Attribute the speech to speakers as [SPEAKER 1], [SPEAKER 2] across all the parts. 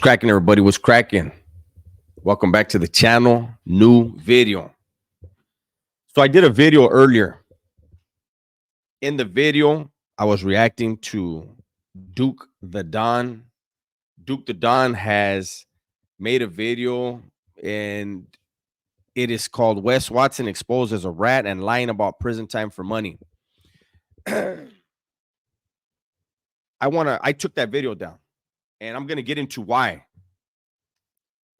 [SPEAKER 1] cracking, everybody? What's cracking? Welcome back to the channel. New video. So I did a video earlier. In the video, I was reacting to Duke the Don. Duke the Don has made a video, and it is called Wes Watson Exposed as a Rat and Lying About Prison Time for Money. I took that video down, and I'm gonna get into why.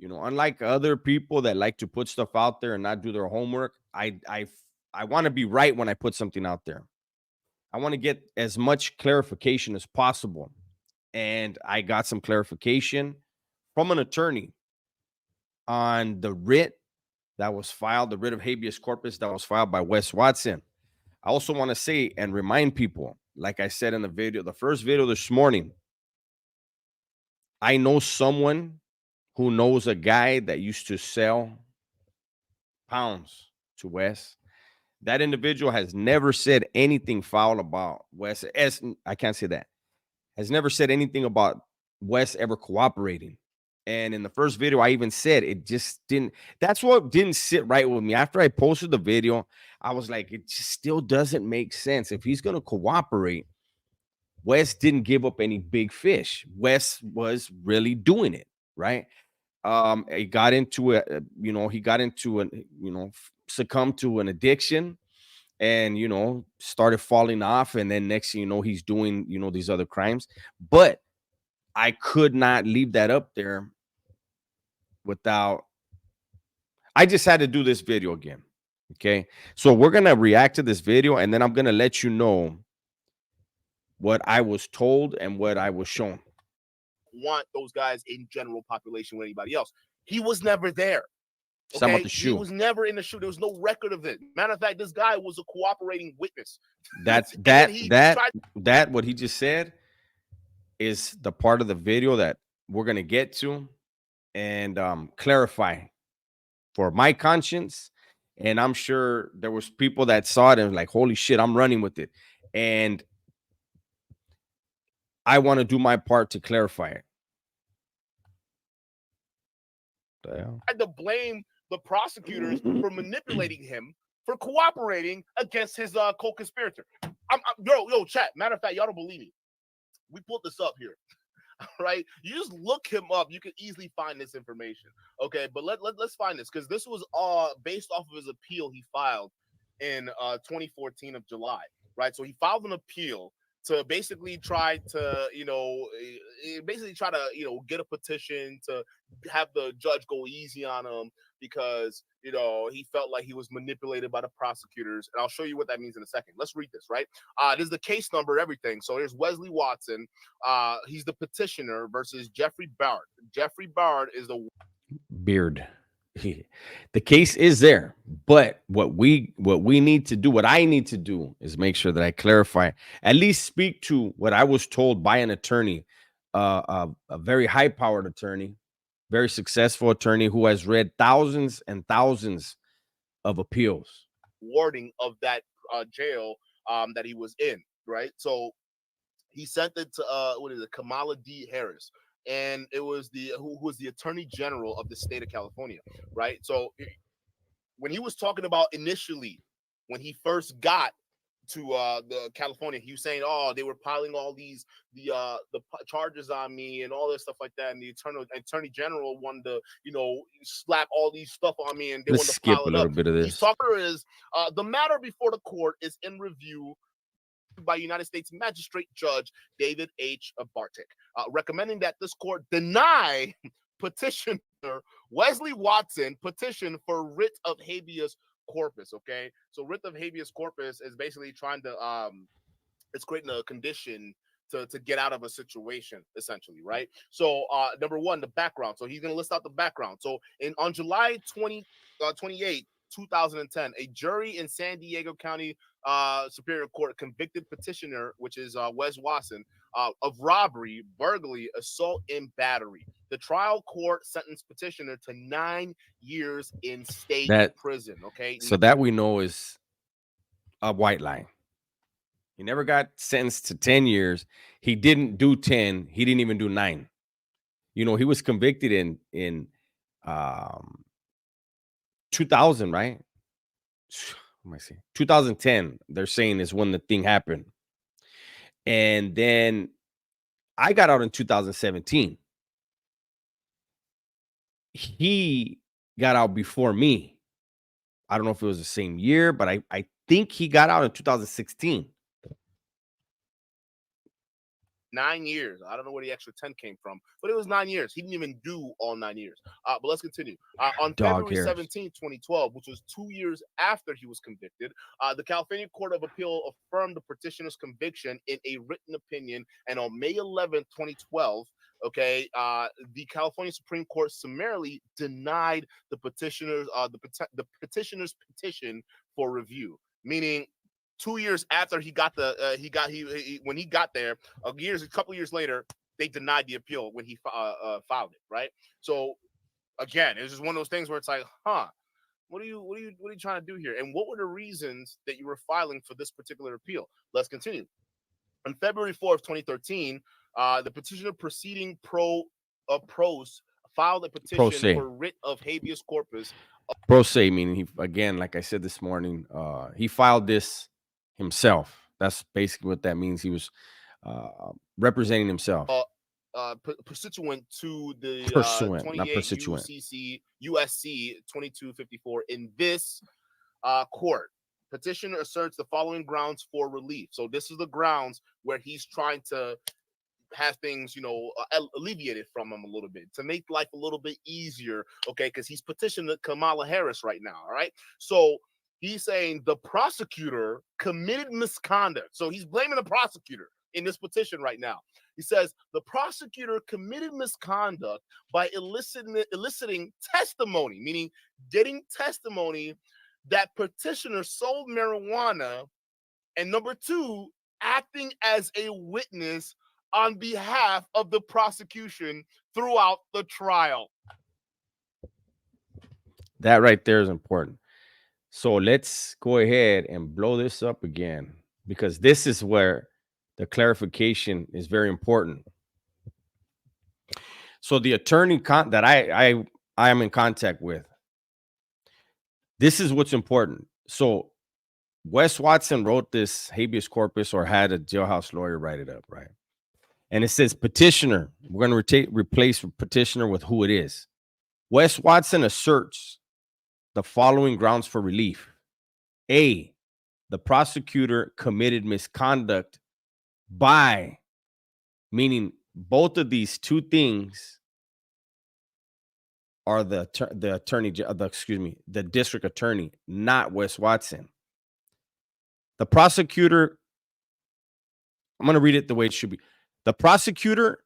[SPEAKER 1] Unlike other people that like to put stuff out there and not do their homework, I want to be right when I put something out there. I want to get as much clarification as possible. And I got some clarification from an attorney on the writ that was filed, the writ of habeas corpus that was filed by Wes Watson. I also want to say and remind people, like I said in the video, the first video this morning, I know someone who knows a guy that used to sell pounds to Wes. That individual has never said anything foul about Wes. I can't say that. Has never said anything about Wes ever cooperating. And in the first video, I even said it just didn't. That's what didn't sit right with me. After I posted the video, I was like, it just still doesn't make sense. If he's going to cooperate, Wes didn't give up any big fish. Wes was really doing it, right? He got into it, he got into an, succumbed to an addiction and, started falling off. And then next thing you know, he's doing, these other crimes. But I could not leave that up there without, I just had to do this video again. Okay. So we're going to react to this video, and then I'm going to let you know what I was told and what I was shown.
[SPEAKER 2] Want those guys in general population with anybody else. He was never there.
[SPEAKER 1] Okay? The shoe.
[SPEAKER 2] He was never in the shoe. There was no record of it. Matter of fact, this guy was a cooperating witness.
[SPEAKER 1] What he just said is the part of the video that we're gonna get to and clarify for my conscience. And I'm sure there was people that saw it and like, holy shit, I'm running with it. And I want to do my part to clarify it.
[SPEAKER 2] I had to blame the prosecutors for manipulating him for cooperating against his co-conspirator. Yo, chat. Matter of fact, y'all don't believe me. We pulled this up here. Right? You just look him up. You can easily find this information. Okay, but let's find this, because this was based off of his appeal he filed in 2014 of July. Right? So he filed an appeal to basically try to, get a petition to have the judge go easy on him because, he felt like he was manipulated by the prosecutors. And I'll show you what that means in a second. Let's read this, right? This is the case number, everything. So here's Wesley Watson. He's the petitioner versus Jeffrey Bard. Jeffrey Bard is the
[SPEAKER 1] Beard. The case is there, but what I need to do is make sure that I clarify, at least speak to what I was told by an attorney, a very high-powered attorney, very successful attorney who has read thousands and thousands of appeals.
[SPEAKER 2] Warding of that jail that he was in, right? So he sent it to Kamala D. Harris. And it was who was the attorney general of the state of California, right? So when he was talking about initially, when he first got to the California, he was saying, "Oh, they were piling all the charges on me and all this stuff like that." And the attorney general wanted to, slap all these stuff on me, and they wanted to pile it up.
[SPEAKER 1] Skip a little bit of this.
[SPEAKER 2] He's talking is the matter before the court is in review by United States Magistrate Judge David H. Bartik, recommending that this court deny petitioner Wesley Watson petition for writ of habeas corpus. Okay, so writ of habeas corpus is basically trying to it's creating a condition to get out of a situation, essentially, right? So number one, the background. So he's going to list out the background. So on July 28, 2010, a jury in San Diego County Superior Court convicted petitioner, which is Wes Watson, of robbery, burglary, assault, and battery. The trial court sentenced petitioner to 9 years in state prison. Okay,
[SPEAKER 1] so that we know is a white lie. He never got sentenced to 10 years. He didn't do 10. He didn't even do 9. You know, he was convicted in 2000, right? What am I saying? 2010, they're saying is when the thing happened. And then I got out in 2017. He got out before me. I don't know if it was the same year, but I think he got out in 2016.
[SPEAKER 2] 9 years. I don't know where the extra 10 came from, but it was 9 years. He didn't even do all 9 years. But let's continue. On
[SPEAKER 1] Dog
[SPEAKER 2] February
[SPEAKER 1] hairs.
[SPEAKER 2] 17, 2012, which was 2 years after he was convicted, the California Court of Appeal affirmed the petitioner's conviction in a written opinion. And on May 11, 2012, okay, the California Supreme Court summarily denied the petitioner's petitioner's petition for review, meaning 2 years after he got the when he got there, a couple years later, they denied the appeal when he filed it, right? So again, it's just one of those things where it's like, what are you trying to do here? And what were the reasons that you were filing for this particular appeal? Let's continue. On February 4th, 2013, the petitioner proceeding pros filed a petition for writ of habeas corpus.
[SPEAKER 1] Pro se, meaning he, again, like I said this morning, he filed this himself. That's basically what that means. He was representing himself.
[SPEAKER 2] Pursuant to the 28 USC 2254. In this court, petitioner asserts the following grounds for relief. So this is the grounds where he's trying to have things, alleviated from him a little bit, to make life a little bit easier, okay? Because he's petitioning Kamala Harris right now, all right? So he's saying the prosecutor committed misconduct. So he's blaming the prosecutor in this petition right now. He says the prosecutor committed misconduct by eliciting testimony, meaning getting testimony that petitioner sold marijuana, and number two, acting as a witness on behalf of the prosecution throughout the trial.
[SPEAKER 1] That right there is important. So let's go ahead and blow this up again, because this is where the clarification is very important. So the attorney that I am in contact with, this is what's important. So Wes Watson wrote this habeas corpus, or had a jailhouse lawyer write it up, right? And it says petitioner. We're going to replace petitioner with who it is. Wes Watson asserts the following grounds for relief. A, the prosecutor committed misconduct by, meaning both of these two things are the district attorney, not Wes Watson. The prosecutor, I'm going to read it the way it should be. The prosecutor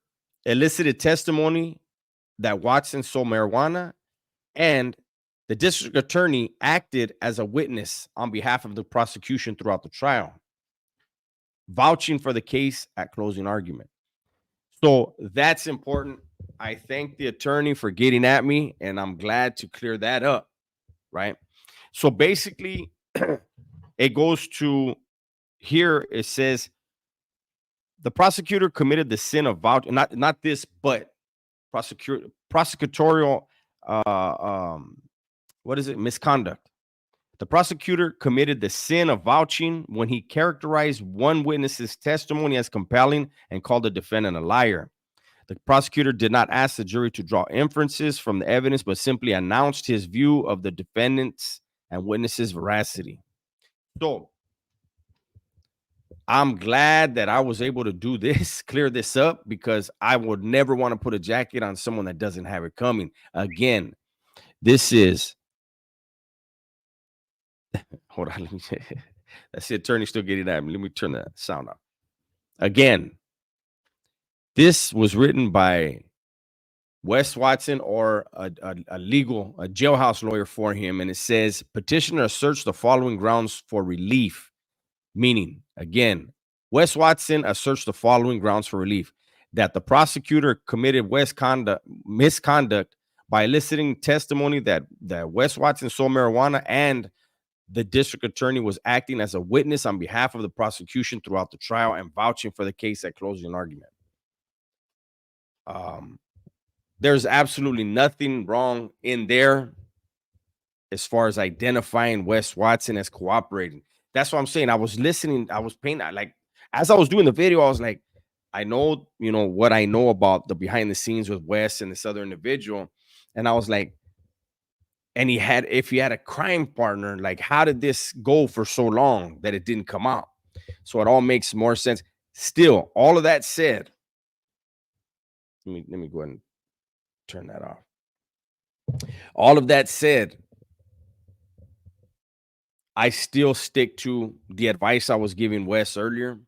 [SPEAKER 1] elicited testimony that Watson sold marijuana, and the district attorney acted as a witness on behalf of the prosecution throughout the trial, vouching for the case at closing argument. So that's important. I thank the attorney for getting at me, and I'm glad to clear that up, right? So basically, it goes to here. It says the prosecutor committed the sin of vouching, not this, but prosecutorial misconduct. The prosecutor committed the sin of vouching when he characterized one witness's testimony as compelling and called the defendant a liar. The prosecutor did not ask the jury to draw inferences from the evidence, but simply announced his view of the defendant's and witness's veracity. So I'm glad that I was able to do this, clear this up, because I would never want to put a jacket on someone that doesn't have it coming. Again, this is hold on. That's the attorney still getting at me. Let me turn that sound off. Again, this was written by Wes Watson, or a jailhouse lawyer for him. And it says, petitioner asserts the following grounds for relief. Meaning, again, Wes Watson asserts the following grounds for relief: that the prosecutor committed misconduct by eliciting testimony that Wes Watson sold marijuana, and the district attorney was acting as a witness on behalf of the prosecution throughout the trial and vouching for the case at closing argument. There's absolutely nothing wrong in there as far as identifying Wes Watson as cooperating. That's what I'm saying. I was listening, I was paying like as I was doing the video, I was like, I know, what I know about the behind the scenes with Wes and this other individual. And I was like, and if he had a crime partner, like how did this go for so long that it didn't come out? So it all makes more sense. Still, all of that said, let me go ahead and turn that off. All of that said, I still stick to the advice I was giving Wes earlier.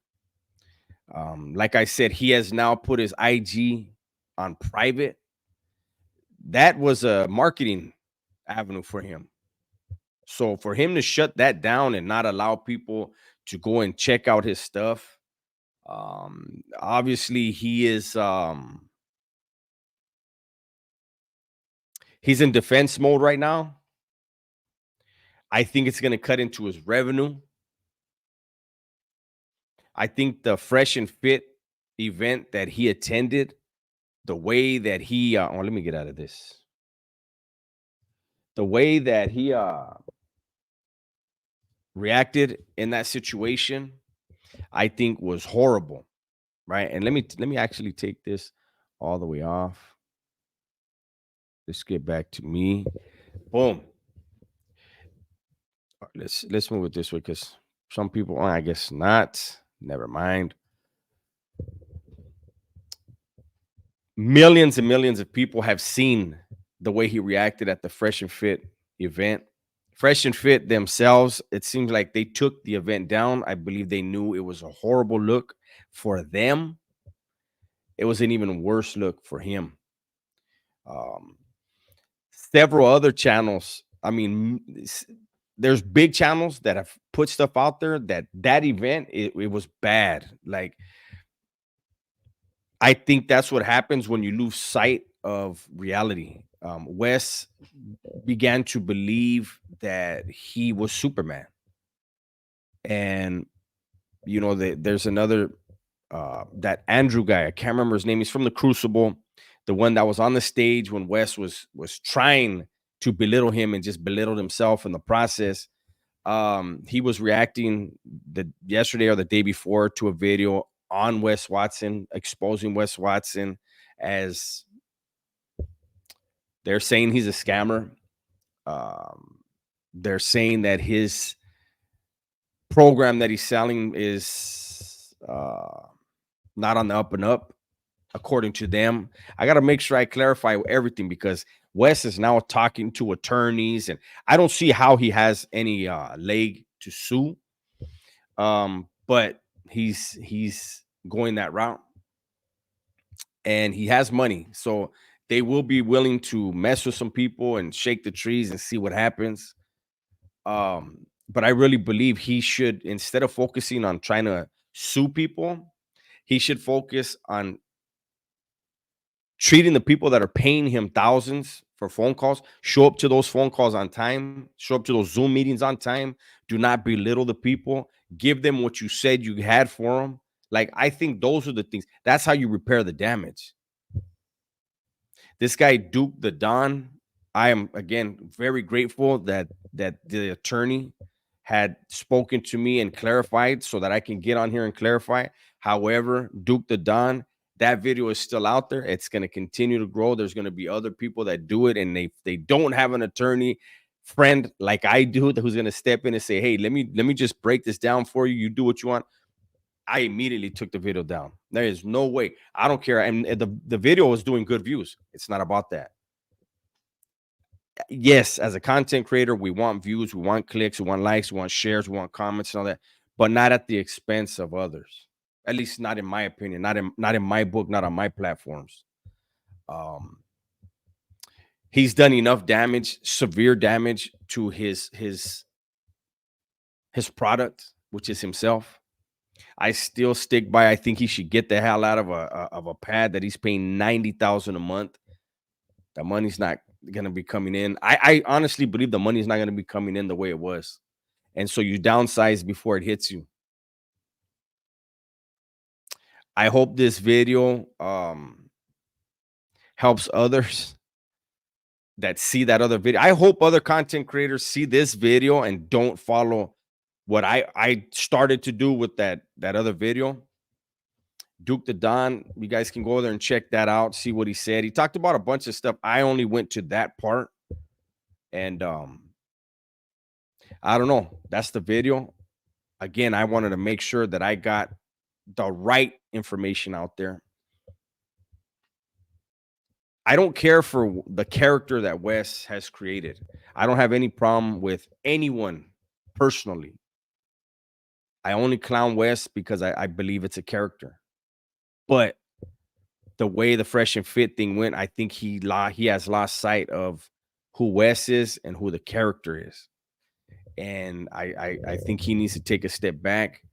[SPEAKER 1] Like I said, he has now put his IG on private. That was a marketing avenue for him. So for him to shut that down and not allow people to go and check out his stuff, obviously he's in defense mode right now. I think it's going to cut into his revenue. I think the Fresh and Fit event that he attended, the way that he let me get out of this. The way that he reacted in that situation, I think was horrible, right? And let me actually take this all the way off. Let's get back to me. Boom. Let's move it this way because some people, I guess not. Never mind. Millions and millions of people have seen the way he reacted at the Fresh and Fit event. Fresh and Fit themselves, it seems like they took the event down. I believe they knew it was a horrible look for them. It was an even worse look for him. Um, Several other channels. I mean, there's big channels that have put stuff out there that event it was bad. Like I think that's what happens when you lose sight of reality. Wes began to believe that he was Superman, and there's another that Andrew guy. I can't remember his name. He's from the Crucible, the one that was on the stage when Wes was trying to belittle him and just belittled himself in the process. He was reacting yesterday or the day before to a video on Wes Watson, exposing Wes Watson as they're saying he's a scammer. They're saying that his program that he's selling is not on the up and up, according to them. I got to make sure I clarify everything because Wes is now talking to attorneys, and I don't see how he has any leg to sue. But he's going that route, and he has money, so they will be willing to mess with some people and shake the trees and see what happens. But I really believe he should, instead of focusing on trying to sue people, he should focus on treating the people that are paying him thousands for phone calls. Show up to those phone calls on time, show up to those Zoom meetings on time. Do not belittle the people. Give them what you said you had for them. Like, I think those are the things. That's how you repair the damage. This guy, Duke the Don, I am, again, very grateful that the attorney had spoken to me and clarified so that I can get on here and clarify. However, Duke the Don, that video is still out there. It's going to continue to grow. There's going to be other people that do it, and they don't have an attorney friend like I do who's going to step in and say, hey, let me just break this down for you. You do what you want. I immediately took the video down. There is no way. I don't care. And the video was doing good views. It's not about that. Yes, as a content creator, we want views, we want clicks, we want likes, we want shares, we want comments and all that, but not at the expense of others. At least not in my opinion, not in my book, not on my platforms. Um, he's done enough damage, severe damage to his product, which is himself. I still stick by. I think he should get the hell out of a pad that he's paying $90,000 a month. The money's not going to be coming in. I honestly believe the money's not going to be coming in the way it was, and so you downsize before it hits you. I hope this video helps others that see that other video. I hope other content creators see this video and don't follow what I started to do with that other video. Duke the Don, you guys can go there and check that out, see what he said. He talked about a bunch of stuff. I only went to that part. And I don't know. That's the video. Again, I wanted to make sure that I got the right information out there. I don't care for the character that Wes has created. I don't have any problem with anyone personally. I only clown Wes because I believe it's a character. But the way the Fresh and Fit thing went, I think he has lost sight of who Wes is and who the character is. And I think he needs to take a step back,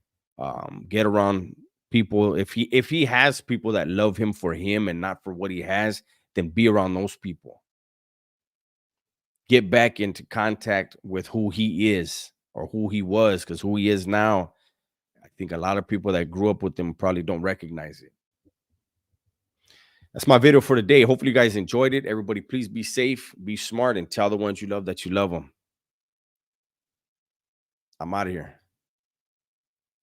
[SPEAKER 1] get around people. If he has people that love him for him and not for what he has, then be around those people. Get back into contact with who he is or who he was, because who he is now, I think a lot of people that grew up with him probably don't recognize it. That's my video for today. Hopefully you guys enjoyed it. Everybody, please be safe, be smart, and tell the ones you love that you love them. I'm out of here.